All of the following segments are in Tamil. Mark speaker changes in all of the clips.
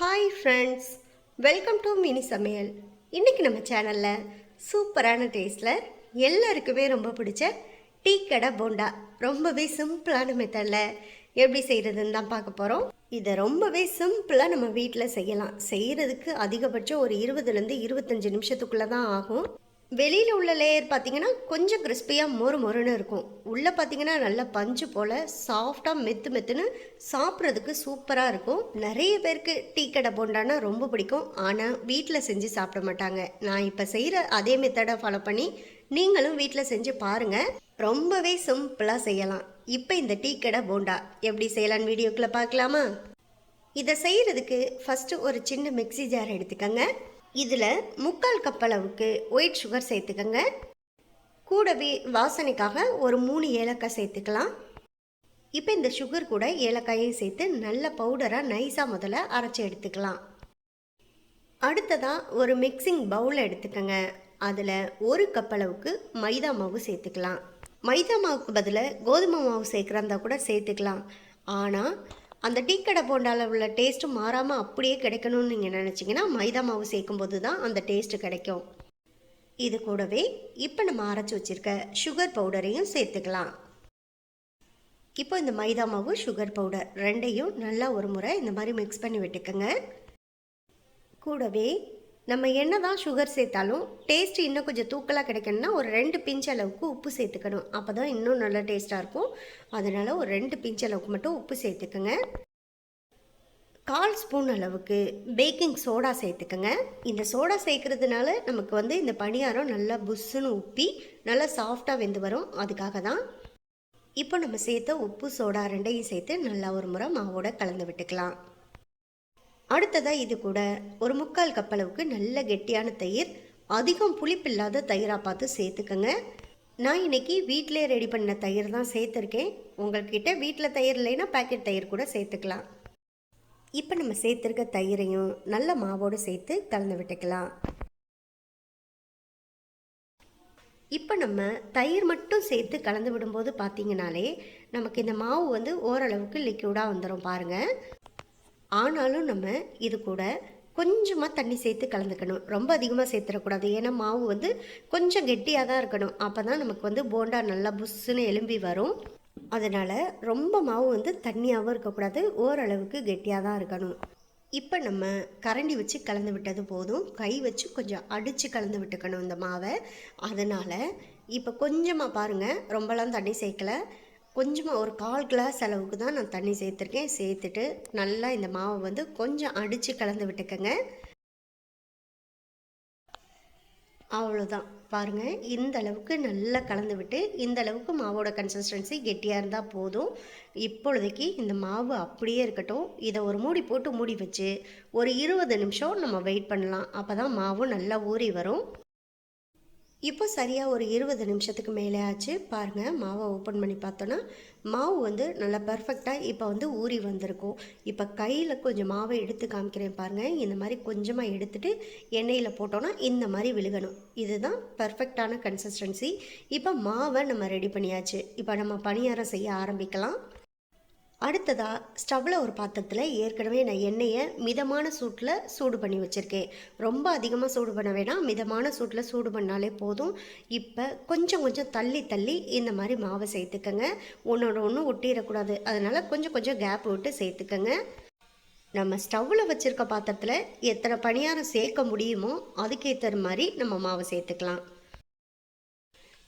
Speaker 1: Hi friends, welcome to mini சமையல். இன்றைக்கி நம்ம சேனலில் சூப்பரான டேஸ்ட்டில் எல்லாருக்குமே ரொம்ப பிடிச்ச டீ கடை போண்டா ரொம்பவே சிம்பிளான மெத்தடில் எப்படி செய்கிறதுன்னு தான் பார்க்க போகிறோம். இதை ரொம்பவே சிம்பிளாக நம்ம வீட்டில் செய்யலாம். செய்கிறதுக்கு அதிகபட்சம் ஒரு 20லேருந்து 25 நிமிஷத்துக்குள்ளே தான் ஆகும். வெளியில் உள்ள லேயர் பார்த்தீங்கன்னா கொஞ்சம் கிறிஸ்பியாக மொறுன்னு இருக்கும். உள்ளே பார்த்தீங்கன்னா நல்லா பஞ்சு போல் சாஃப்டாக மெத்துன்னு சாப்பிட்றதுக்கு சூப்பராக இருக்கும். நிறைய பேருக்கு டீ கடை போண்டானா ரொம்ப பிடிக்கும். ஆனால் வீட்டில் செஞ்சு சாப்பிட மாட்டாங்க. நான் இப்போ செய்கிற அதே மெத்தடை ஃபாலோ பண்ணி நீங்களும் வீட்டில் செஞ்சு பாருங்கள். ரொம்பவே சிம்பிளாக செய்யலாம். இப்போ இந்த டீ கடை போண்டா எப்படி செய்யலான்னு வீடியோக்குள்ளே பார்க்கலாமா? இதை செய்கிறதுக்கு ஃபஸ்ட்டு ஒரு சின்ன மிக்ஸி ஜார் எடுத்துக்கோங்க. இதில் 3/4 கப் அளவுக்கு ஒயிட் சுகர் சேர்த்துக்கோங்க. கூடவே வாசனைக்காக ஒரு 3 ஏலக்காய் சேர்த்துக்கலாம். இப்போ இந்த சுகர் கூட ஏலக்காயையும் சேர்த்து நல்ல பவுடராக நைஸாக முதல்ல அரைச்சி எடுத்துக்கலாம். அடுத்ததாக ஒரு மிக்சிங் பவுல் எடுத்துக்கோங்க. அதில் 1 கப் அளவுக்கு மைதா மாவு சேர்த்துக்கலாம். மைதா மாவுக்கு பதிலாக கோதுமை மாவு சேர்க்குறதா கூட சேர்த்துக்கலாம். ஆனால் அந்த டீ கடை போண்டாவில் உள்ள டேஸ்ட்டு மாறாமல் அப்படியே கிடைக்கணும்னு நீங்கள் நினச்சிங்கன்னா மைதா மாவு சேர்க்கும்போது தான் அந்த டேஸ்ட்டு கிடைக்கும். இது கூடவே இப்போ நம்ம அரைச்சி வச்சுருக்க சுகர் பவுடரையும் சேர்த்துக்கலாம். இப்போ இந்த மைதா மாவு சுகர் பவுடர் ரெண்டையும் நல்லா ஒரு முறை இந்த மாதிரி மிக்ஸ் பண்ணி விட்டுக்கோங்க. கூடவே நம்ம என்ன தான் சுகர் சேர்த்தாலும் டேஸ்ட்டு இன்னும் கொஞ்சம் தூக்கலாக கிடைக்கணும்னா ஒரு 2 பிஞ்ச் அளவுக்கு உப்பு சேர்த்துக்கணும். அப்போ தான் இன்னும் நல்லா டேஸ்ட்டாக இருக்கும். அதனால் ஒரு 2 பிஞ்ச் அளவுக்கு மட்டும் உப்பு சேர்த்துக்கோங்க. 1/4 ஸ்பூன் அளவுக்கு பேக்கிங் சோடா சேர்த்துக்கோங்க. இந்த சோடா சேர்க்குறதுனால நமக்கு இந்த பணியாரம் நல்லா புஷ்ஷுன்னு உப்பி நல்லா சாஃப்டாக வெந்து வரும். அதுக்காக தான். இப்போ நம்ம சேர்த்த உப்பு சோடா ரெண்டையும் சேர்த்து நல்லா ஒரு முறை மாவோட கலந்து விட்டுக்கலாம். அடுத்ததாக இது கூட ஒரு 3/4 கப் அளவுக்கு நல்ல கெட்டியான தயிர், அதிகம் புளிப்பில்லாத தயிராக பார்த்து சேர்த்துக்கோங்க. நான் இன்றைக்கி வீட்டிலே ரெடி பண்ண தயிர் தான் சேர்த்துருக்கேன். உங்கள்கிட்ட வீட்டில் தயிர் இல்லைன்னா பேக்கெட் தயிர் கூட சேர்த்துக்கலாம். இப்போ நம்ம சேர்த்துருக்க தயிரையும் நல்ல மாவோடு சேர்த்து கலந்து விட்டுக்கலாம். இப்போ நம்ம தயிர் மட்டும் சேர்த்து கலந்து விடும்போது பார்த்திங்கனாலே நமக்கு இந்த மாவு ஓரளவுக்கு லிக்யூடாக வந்துடும் பாருங்கள். ஆனாலும் நம்ம இது கூட கொஞ்சமாக தண்ணி சேர்த்து கலந்துக்கணும். ரொம்ப அதிகமாக சேர்த்துடக்கூடாது. ஏன்னா மாவு கொஞ்சம் கெட்டியாக தான் இருக்கணும். அப்போ தான் நமக்கு போண்டா நல்லா புஷ்ஷுன்னு எலும்பி வரும். அதனால் ரொம்ப மாவு தண்ணியாகவும் இருக்கக்கூடாது, ஓரளவுக்கு கெட்டியாக தான் இருக்கணும். இப்போ நம்ம கரண்டி வச்சு கலந்து விட்டது போதும். கை வச்சு கொஞ்சம் அடித்து கலந்து விட்டுக்கணும் இந்த மாவை. அதனால் இப்போ கொஞ்சமாக பாருங்கள், ரொம்பலாம் தண்ணி சேர்க்கலை. கொஞ்சமாக ஒரு 1/4 கிளாஸ் அளவுக்கு தான் நான் தண்ணி சேர்த்துருக்கேன். சேர்த்துட்டு நல்லா இந்த மாவை கொஞ்சம் அடித்து கலந்து விட்டுக்கங்க. அவ்வளோதான் பாருங்கள். இந்த அளவுக்கு நல்லா கலந்து விட்டு, இந்த அளவுக்கு மாவோட கன்சிஸ்டன்சி கெட்டியாக இருந்தால் போதும். இப்பொழுதைக்கு இந்த மாவு அப்படியே இருக்கட்டும். இதை ஒரு மூடி போட்டு மூடி வச்சு ஒரு 20 நிமிஷம் நம்ம வெயிட் பண்ணலாம். அப்போ தான் மாவு நல்லா ஊறி வரும். இப்போ சரியாக ஒரு 20 நிமிஷத்துக்கு மேலே ஆச்சு. பாருங்கள், மாவை ஓப்பன் பண்ணி பார்த்தோன்னா மாவு நல்லா பர்ஃபெக்டாக இப்போ ஊறி வந்திருக்கும். இப்போ கையில் கொஞ்சம் மாவை எடுத்து காமிக்கிறேன் பாருங்கள். இந்த மாதிரி கொஞ்சமாக எடுத்துகிட்டு எண்ணெயில் போட்டோன்னா இந்த மாதிரி விழுகணும். இதுதான் பர்ஃபெக்டான கன்சிஸ்டன்சி. இப்போ மாவை நம்ம ரெடி பண்ணியாச்சு. இப்போ நம்ம பணியாரம் செய்ய ஆரம்பிக்கலாம். அடுத்ததாக ஸ்டவ்வில் ஒரு பாத்திரத்தில் ஏற்கனவே நான் எண்ணெயை மிதமான சூட்டில் சூடு பண்ணி வச்சுருக்கேன். ரொம்ப அதிகமாக சூடு பண்ண வேணாம், மிதமான சூட்டில் சூடு பண்ணாலே போதும். இப்போ கொஞ்சம் தள்ளி இந்த மாதிரி மாவை சேர்த்துக்கங்க. ஒன்றோட ஒன்று ஒட்டிடக்கூடாது. அதனால் கொஞ்சம் கேப் விட்டு சேர்த்துக்கங்க. நம்ம ஸ்டவ்வில் வச்சுருக்க பாத்திரத்தில் எத்தனை பணியாரம் சேர்க்க முடியுமோ அதுக்கேற்ற மாதிரி நம்ம மாவை சேர்த்துக்கலாம்.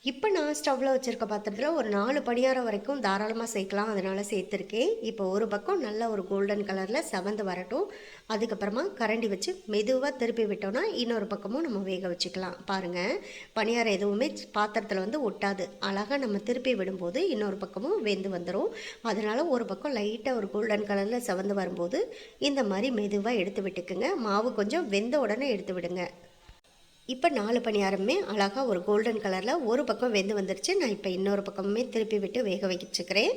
Speaker 1: இப்போ நான் ஸ்டவ்வில் வச்சுருக்க பாத்திரத்தில் ஒரு 4 பணியாரம் வரைக்கும் தாராளமாக சேர்க்கலாம். அதனால் சேர்த்துருக்கேன். இப்போ ஒரு பக்கம் நல்ல ஒரு கோல்டன் கலரில் செவந்து வரட்டும். அதுக்கப்புறமா கரண்டி வச்சு மெதுவாக திருப்பி விட்டோன்னா இன்னொரு பக்கமும் நம்ம வேக வச்சுக்கலாம். பாருங்கள், பணியாரம் எதுவுமே பாத்திரத்தில் ஒட்டாது. அழகாக நம்ம திருப்பி விடும்போது இன்னொரு பக்கமும் வெந்து வந்துடும். அதனால் ஒரு பக்கம் லைட்டாக ஒரு கோல்டன் கலரில் செவந்து வரும்போது இந்த மாதிரி மெதுவாக எடுத்து விட்டுக்குங்க. மாவு கொஞ்சம் வெந்த உடனே எடுத்து விடுங்க. இப்போ 4 பணியாரமே அழகாக ஒரு கோல்டன் கலரில் ஒரு பக்கம் வெந்து வந்துருச்சு. நான் இப்போ இன்னொரு பக்கமுமே திருப்பி விட்டு வேக வச்சுக்கிறேன்.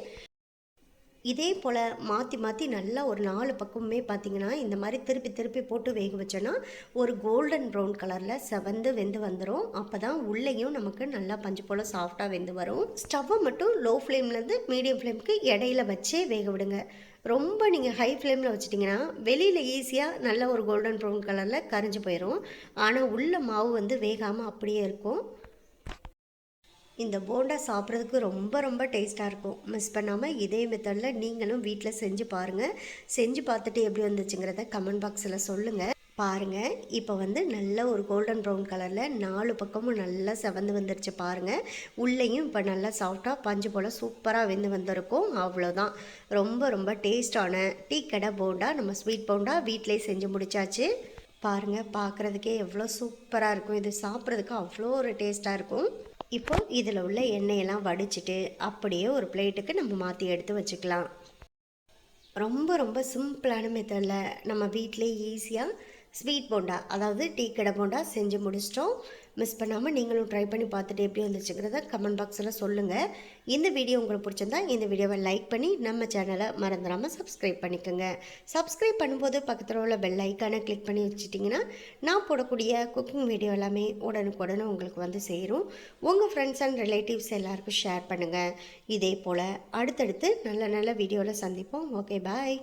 Speaker 1: இதே போல் மாற்றி நல்லா ஒரு 4 பக்கமுமே பார்த்திங்கன்னா இந்த மாதிரி திருப்பி போட்டு வேக வச்சோன்னா ஒரு கோல்டன் ப்ரௌன் கலரில் செவந்து வெந்து வந்துடும். அப்போ தான் உள்ளேயும் நமக்கு நல்லா பஞ்சு போல் சாஃப்டாக வெந்து வரும். ஸ்டவ்வை மட்டும் லோ ஃப்ளேம்லேருந்து மீடியம் ஃப்ளேமுக்கு இடையில வச்சே வேக விடுங்க. ரொம்ப நீங்கள் ஹை ஃப்ளேமில் வச்சிட்டிங்கன்னா வெளியில் ஈஸியாக நல்ல ஒரு கோல்டன் ப்ரௌன் கலரில் கரிஞ்சு போயிடும். ஆனால் உள்ள மாவு வந்து வேகாமல் அப்படியே இருக்கும். இந்த போண்டா சாப்பிட்றதுக்கு ரொம்ப ரொம்ப டேஸ்ட்டாக இருக்கும். மிஸ் பண்ணாமல் இதே மெத்தடில் நீங்களும் வீட்டில் செஞ்சு பாருங்கள். செஞ்சு பார்த்துட்டு எப்படி வந்துச்சுங்கிறத கமெண்ட் பாக்ஸில் சொல்லுங்கள். பாருங்கள், இப்போ வந்து நல்ல ஒரு கோல்டன் ப்ரௌன் கலரில் 4 பக்கமும் நல்லா செவந்து வந்துருச்சு பாருங்கள். உள்ளேயும் இப்போ நல்லா சாஃப்டாக பஞ்சு போல் சூப்பராக வெந்து வந்திருக்கும். அவ்வளோதான், ரொம்ப ரொம்ப டேஸ்டான டீ கடை போண்டா, நம்ம ஸ்வீட் போண்டா வீட்டிலே செஞ்சு முடிச்சாச்சு. பாருங்கள், பார்க்குறதுக்கே எவ்வளோ சூப்பராக இருக்கும். இது சாப்பிட்றதுக்கு அவ்வளோ ஒரு டேஸ்ட்டாக இருக்கும். இப்போ இதில் உள்ள எண்ணெயெல்லாம் வடிச்சிட்டு அப்படியே ஒரு பிளேட்டுக்கு நம்ம மாற்றி எடுத்து வச்சுக்கலாம். ரொம்ப ரொம்ப சிம்பிளான மெத்தடில் நம்ம வீட்டிலே ஈஸியாக ஸ்வீட் போண்டா, அதாவது டீ கடை போண்டா செஞ்சு முடிச்சிட்டோம். மிஸ் பண்ணாமல் நீங்களும் ட்ரை பண்ணி பார்த்துட்டு எப்படி வந்துச்சுங்கிறத கமெண்ட் பாக்ஸில் சொல்லுங்கள். இந்த வீடியோ உங்களுக்கு பிடிச்சிருந்தா இந்த வீடியோவை லைக் பண்ணி நம்ம சேனலை மறந்துடாமல் சப்ஸ்கிரைப் பண்ணிக்கோங்க. சப்ஸ்கிரைப் பண்ணும்போது பக்கத்தில் உள்ள பெல் ஐக்கானை கிளிக் பண்ணி வச்சுட்டிங்கன்னா நான் போடக்கூடிய குக்கிங் வீடியோ எல்லாமே உடனுக்குடனே உங்களுக்கு வந்து சேரும். உங்கள் ஃப்ரெண்ட்ஸ் அண்ட் ரிலேட்டிவ்ஸ் எல்லாருக்கும் ஷேர் பண்ணுங்கள். இதே போல் அடுத்தடுத்து நல்ல நல்ல வீடியோவில் சந்திப்போம். ஓகே, பாய்.